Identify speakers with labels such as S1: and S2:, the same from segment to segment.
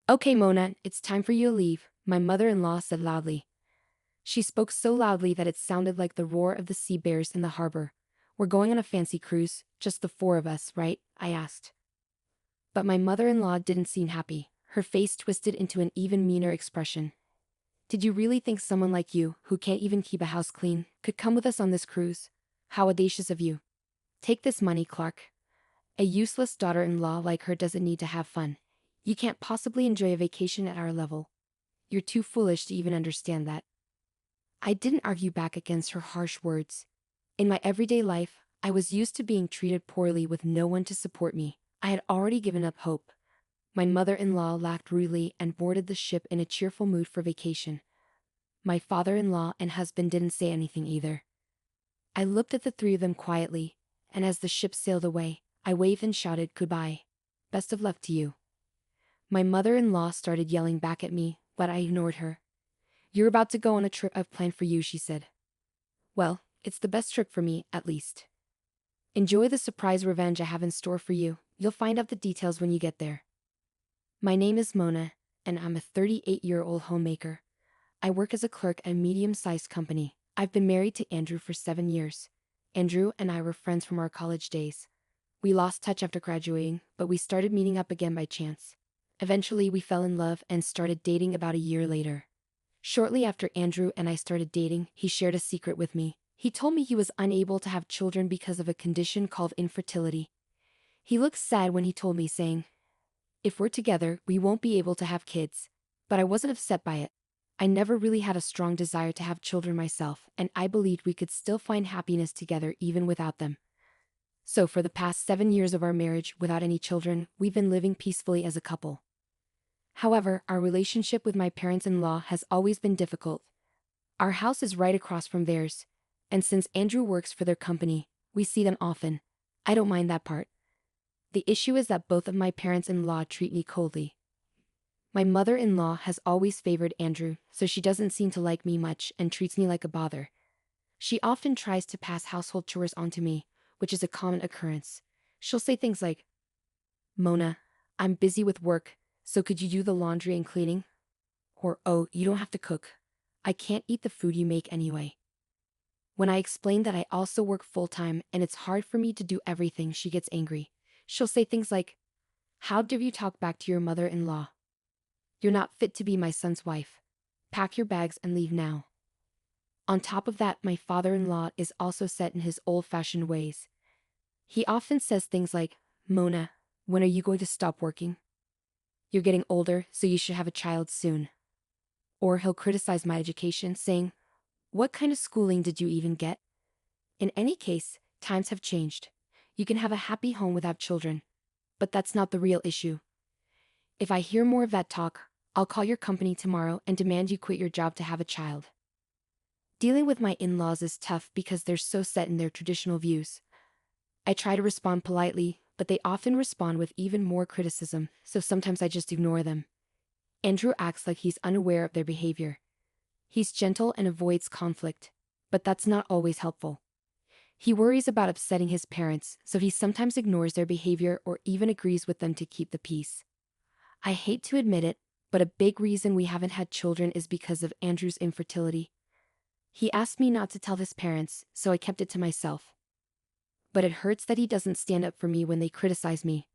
S1: Okay, Mona, it's time for you to leave, my mother-in-law said loudly. She spoke so loudly that it sounded like the roar of the sea bears in the harbor. We're going on a fancy cruise, just the four of us, right? I asked. But my mother-in-law didn't seem happy. Her face twisted into an even meaner expression. Did you really think someone like you, who can't even keep a house clean, could come with us on this cruise? How audacious of you. Take this money, Clark. A useless daughter-in-law like her doesn't need to have fun. You can't possibly enjoy a vacation at our level. You're too foolish to even understand that. I didn't argue back against her harsh words. In my everyday life, I was used to being treated poorly with no one to support me. I had already given up hope. My mother-in-law laughed rudely and boarded the ship in a cheerful mood for vacation. My father-in-law and husband didn't say anything either. I looked at the three of them quietly, and as the ship sailed away, I waved and shouted goodbye. Best of luck to you. My mother-in-law started yelling back at me, but I ignored her. You're about to go on a trip I've planned for you, she said. Well, it's the best trip for me, at least. Enjoy the surprise revenge I have in store for you. You'll find out the details when you get there. My name is Mona, and I'm a 38-year-old homemaker. I work as a clerk at a medium-sized company. I've been married to Andrew for 7 years. Andrew and I were friends from our college days. We lost touch after graduating, but we started meeting up again by chance. Eventually, we fell in love and started dating about a year later. Shortly after Andrew and I started dating, he shared a secret with me. He told me he was unable to have children because of a condition called infertility. He looked sad when he told me, saying, "If we're together, we won't be able to have kids." But I wasn't upset by it. I never really had a strong desire to have children myself, and I believed we could still find happiness together even without them. So for the past 7 years of our marriage, without any children, we've been living peacefully as a couple. However, our relationship with my parents-in-law has always been difficult. Our house is right across from theirs, and since Andrew works for their company, we see them often. I don't mind that part. The issue is that both of my parents-in-law treat me coldly. My mother-in-law has always favored Andrew, so she doesn't seem to like me much and treats me like a bother. She often tries to pass household chores onto me, which is a common occurrence. She'll say things like, "Mona, I'm busy with work, so could you do the laundry and cleaning?" Or, "Oh, you don't have to cook. I can't eat the food you make anyway." When I explain that I also work full-time and it's hard for me to do everything, she gets angry. She'll say things like, "How dare you talk back to your mother-in-law? You're not fit to be my son's wife. Pack your bags and leave now." On top of that, my father-in-law is also set in his old-fashioned ways. He often says things like, "Mona, when are you going to stop working? You're getting older, so you should have a child soon." Or he'll criticize my education, saying, "What kind of schooling did you even get?" In any case, times have changed. You can have a happy home without children. But that's not the real issue. If I hear more of that talk, I'll call your company tomorrow and demand you quit your job to have a child. Dealing with my in-laws is tough because they're so set in their traditional views. I try to respond politely, but they often respond with even more criticism, so sometimes I just ignore them. Andrew acts like he's unaware of their behavior. He's gentle and avoids conflict, but that's not always helpful. He worries about upsetting his parents, so he sometimes ignores their behavior or even agrees with them to keep the peace. I hate to admit it, but a big reason we haven't had children is because of Andrew's infertility. He asked me not to tell his parents, so I kept it to myself. But it hurts that he doesn't stand up for me when they criticize me.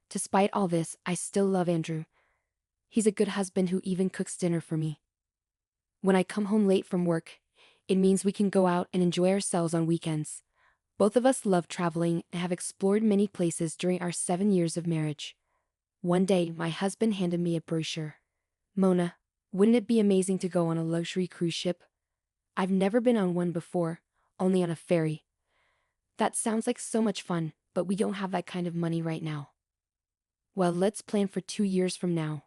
S1: Despite all this, I still love Andrew. He's a good husband who even cooks dinner for me. When I come home late from work, it means we can go out and enjoy ourselves on weekends. Both of us love traveling and have explored many places during our 7 years of marriage. One day, my husband handed me a brochure. "Mona, wouldn't it be amazing to go on a luxury cruise ship? I've never been on one before, only on a ferry." That sounds like so much fun, but we don't have that kind of money right now. Well, let's plan for 2 years from now.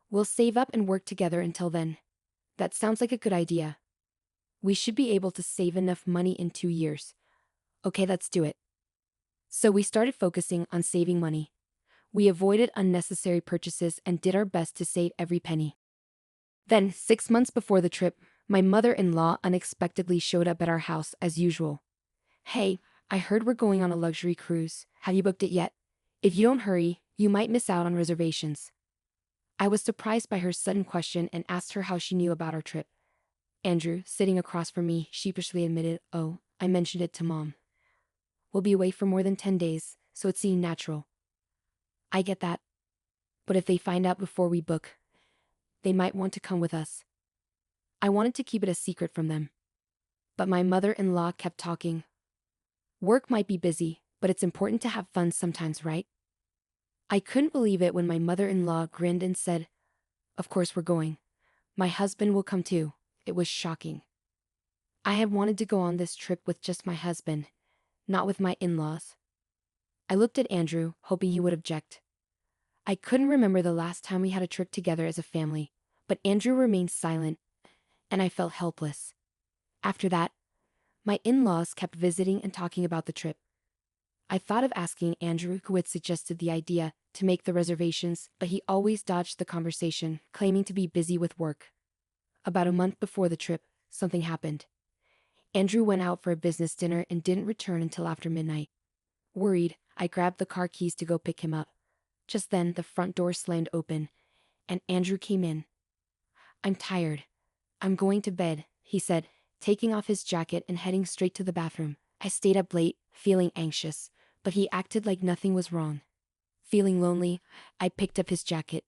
S1: We'll save up and work together until then. That sounds like a good idea. We should be able to save enough money in 2 years. Okay, let's do it. So we started focusing on saving money. We avoided unnecessary purchases and did our best to save every penny. Then, 6 months before the trip, my mother-in-law unexpectedly showed up at our house as usual. "Hey, I heard we're going on a luxury cruise. Have you booked it yet? If you don't hurry, you might miss out on reservations." I was surprised by her sudden question and asked her how she knew about our trip. Andrew, sitting across from me, sheepishly admitted, "Oh, I mentioned it to Mom. We'll be away for more than 10 days, so it seemed natural." "I get that. But if they find out before we book, they might want to come with us." I wanted to keep it a secret from them. But my mother-in-law kept talking. "Work might be busy, but it's important to have fun sometimes, right?" I couldn't believe it when my mother-in-law grinned and said, "Of course we're going. My husband will come too." It was shocking. I had wanted to go on this trip with just my husband, not with my in-laws. I looked at Andrew, hoping he would object. I couldn't remember the last time we had a trip together as a family, but Andrew remained silent, and I felt helpless. After that, my in-laws kept visiting and talking about the trip. I thought of asking Andrew, who had suggested the idea, to make the reservations, but he always dodged the conversation, claiming to be busy with work. About a month before the trip, something happened. Andrew went out for a business dinner and didn't return until after midnight. Worried, I grabbed the car keys to go pick him up. Just then, the front door slammed open, and Andrew came in. "I'm tired. I'm going to bed," he said, taking off his jacket and heading straight to the bathroom. I stayed up late, feeling anxious, but he acted like nothing was wrong. Feeling lonely, I picked up his jacket,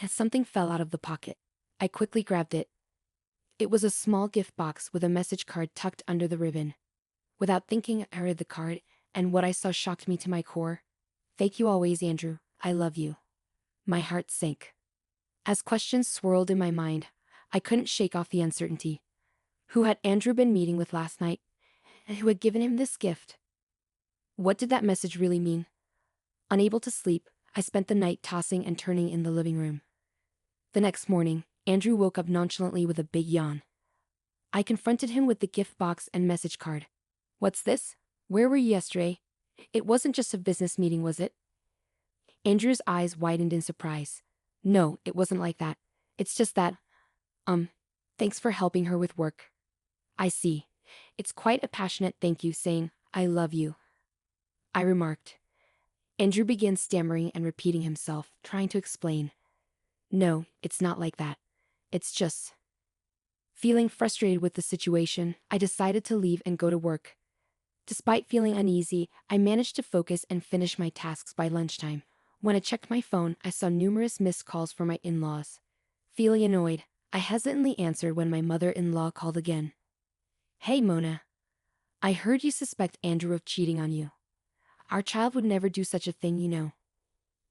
S1: and something fell out of the pocket. I quickly grabbed it. It was a small gift box with a message card tucked under the ribbon. Without thinking, I read the card, and what I saw shocked me to my core. "Thank you always, Andrew. I love you." My heart sank. As questions swirled in my mind, I couldn't shake off the uncertainty. Who had Andrew been meeting with last night, and who had given him this gift? What did that message really mean? Unable to sleep, I spent the night tossing and turning in the living room. The next morning, Andrew woke up nonchalantly with a big yawn. I confronted him with the gift box and message card. "What's this? Where were you yesterday? It wasn't just a business meeting, was it?" Andrew's eyes widened in surprise. "No, it wasn't like that. It's just that, thanks for helping her with work." "I see. It's quite a passionate thank you saying, 'I love you,'" I remarked. Andrew began stammering and repeating himself, trying to explain. "No, it's not like that. It's just..." Feeling frustrated with the situation, I decided to leave and go to work. Despite feeling uneasy, I managed to focus and finish my tasks by lunchtime. When I checked my phone, I saw numerous missed calls from my in-laws. Feeling annoyed, I hesitantly answered when my mother-in-law called again. "Hey, Mona. I heard you suspect Andrew of cheating on you. Our child would never do such a thing, you know.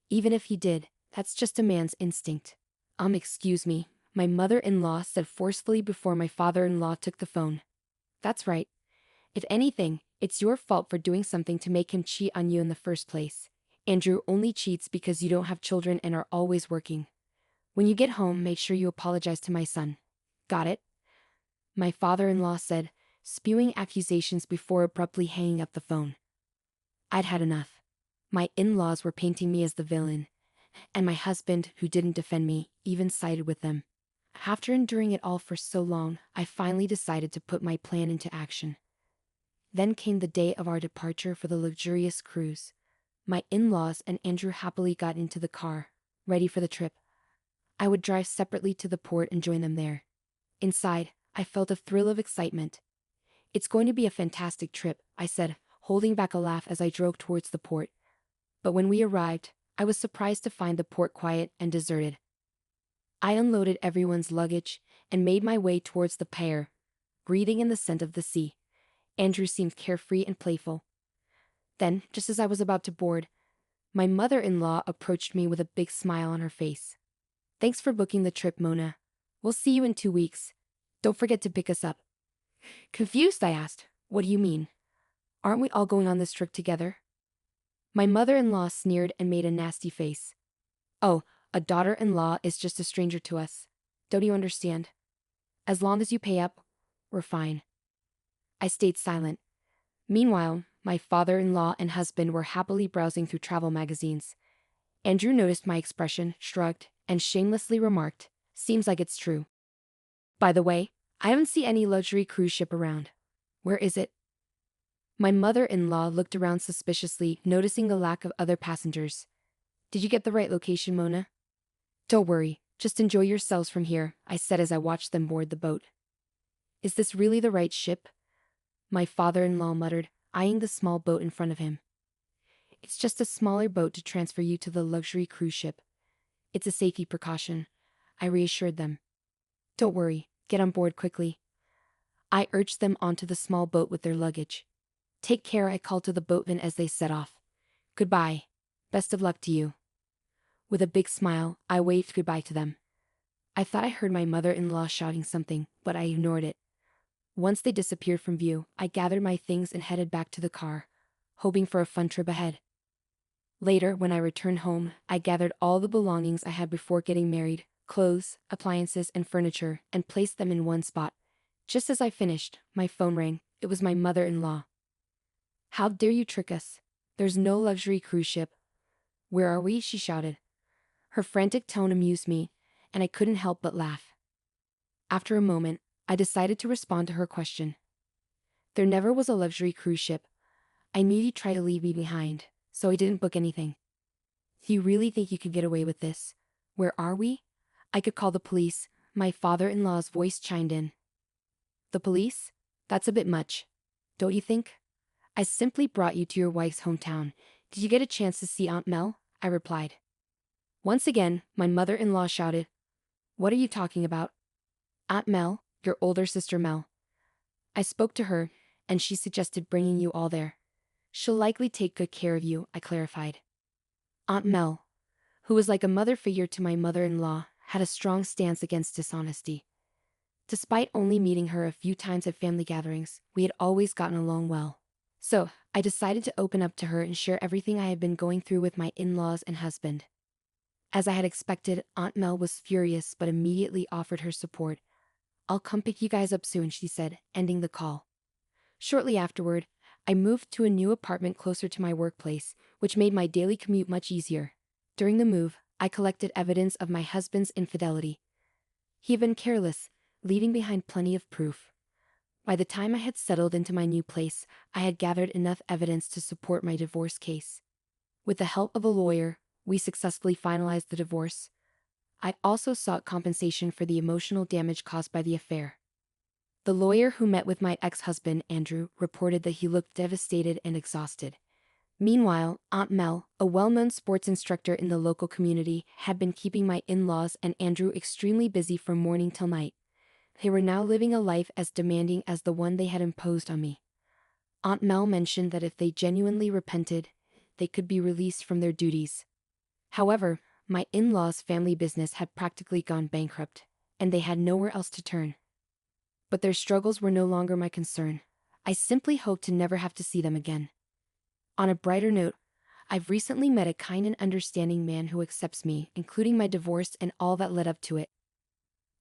S1: Even if he did, that's just a man's instinct." Excuse me," my mother-in-law said forcefully before my father-in-law took the phone. "That's right. If anything, it's your fault for doing something to make him cheat on you in the first place. Andrew only cheats because you don't have children and are always working. When you get home, make sure you apologize to my son. Got it?" My father-in-law said, spewing accusations before abruptly hanging up the phone. I'd had enough. My in-laws were painting me as the villain, and my husband, who didn't defend me, even sided with them. After enduring it all for so long, I finally decided to put my plan into action. Then came the day of our departure for the luxurious cruise. My in-laws and Andrew happily got into the car, ready for the trip. I would drive separately to the port and join them there. Inside, I felt a thrill of excitement. "It's going to be a fantastic trip," I said, holding back a laugh as I drove towards the port. But when we arrived, I was surprised to find the port quiet and deserted. I unloaded everyone's luggage and made my way towards the pier, breathing in the scent of the sea. Andrew seemed carefree and playful. Then, just as I was about to board, my mother-in-law approached me with a big smile on her face. "Thanks for booking the trip, Mona. We'll see you in 2 weeks. Don't forget to pick us up." Confused, I asked, "What do you mean? Aren't we all going on this trip together?" My mother-in-law sneered and made a nasty face. "Oh, a daughter-in-law is just a stranger to us. Don't you understand? As long as you pay up, we're fine." I stayed silent. Meanwhile, my father-in-law and husband were happily browsing through travel magazines. Andrew noticed my expression, shrugged, and shamelessly remarked, "Seems like it's true. By the way, I haven't seen any luxury cruise ship around. Where is it?" My mother-in-law looked around suspiciously, noticing the lack of other passengers. "Did you get the right location, Mona?" Don't worry, just enjoy yourselves from here, I said as I watched them board the boat. Is this really the right ship? My father-in-law muttered, eyeing the small boat in front of him. It's just a smaller boat to transfer you to the luxury cruise ship. It's a safety precaution, I reassured them. Don't worry, get on board quickly. I urged them onto the small boat with their luggage. Take care, I called to the boatmen as they set off. Goodbye. Best of luck to you. With a big smile, I waved goodbye to them. I thought I heard my mother-in-law shouting something, but I ignored it. Once they disappeared from view, I gathered my things and headed back to the car, hoping for a fun trip ahead. Later, when I returned home, I gathered all the belongings I had before getting married, clothes, appliances, and furniture, and placed them in one spot. Just as I finished, my phone rang. It was my mother-in-law. How dare you trick us? There's no luxury cruise ship. Where are we? She shouted. Her frantic tone amused me, and I couldn't help but laugh. After a moment, I decided to respond to her question. There never was a luxury cruise ship. I knew you'd try to leave me behind, so I didn't book anything. Do you really think you could get away with this? Where are we? I could call the police, my father-in-law's voice chimed in. The police? That's a bit much. Don't you think? I simply brought you to your wife's hometown. Did you get a chance to see Aunt Mel? I replied. Once again, my mother-in-law shouted. What are you talking about? Aunt Mel, your older sister Mel. I spoke to her, and she suggested bringing you all there. She'll likely take good care of you, I clarified. Aunt Mel, who was like a mother figure to my mother-in-law, had a strong stance against dishonesty. Despite only meeting her a few times at family gatherings, we had always gotten along well. So, I decided to open up to her and share everything I had been going through with my in-laws and husband. As I had expected, Aunt Mel was furious but immediately offered her support. I'll come pick you guys up soon, she said, ending the call. Shortly afterward, I moved to a new apartment closer to my workplace, which made my daily commute much easier. During the move, I collected evidence of my husband's infidelity. He had been careless, leaving behind plenty of proof. By the time I had settled into my new place, I had gathered enough evidence to support my divorce case. With the help of a lawyer, we successfully finalized the divorce. I also sought compensation for the emotional damage caused by the affair. The lawyer who met with my ex-husband, Andrew, reported that he looked devastated and exhausted. Meanwhile, Aunt Mel, a well-known sports instructor in the local community, had been keeping my in-laws and Andrew extremely busy from morning till night. They were now living a life as demanding as the one they had imposed on me. Aunt Mel mentioned that if they genuinely repented, they could be released from their duties. However, my in-laws' family business had practically gone bankrupt, and they had nowhere else to turn. But their struggles were no longer my concern. I simply hoped to never have to see them again. On a brighter note, I've recently met a kind and understanding man who accepts me, including my divorce and all that led up to it.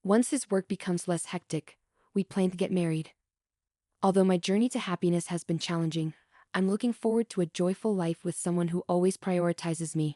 S1: Once his work becomes less hectic, we plan to get married. Although my journey to happiness has been challenging, I'm looking forward to a joyful life with someone who always prioritizes me.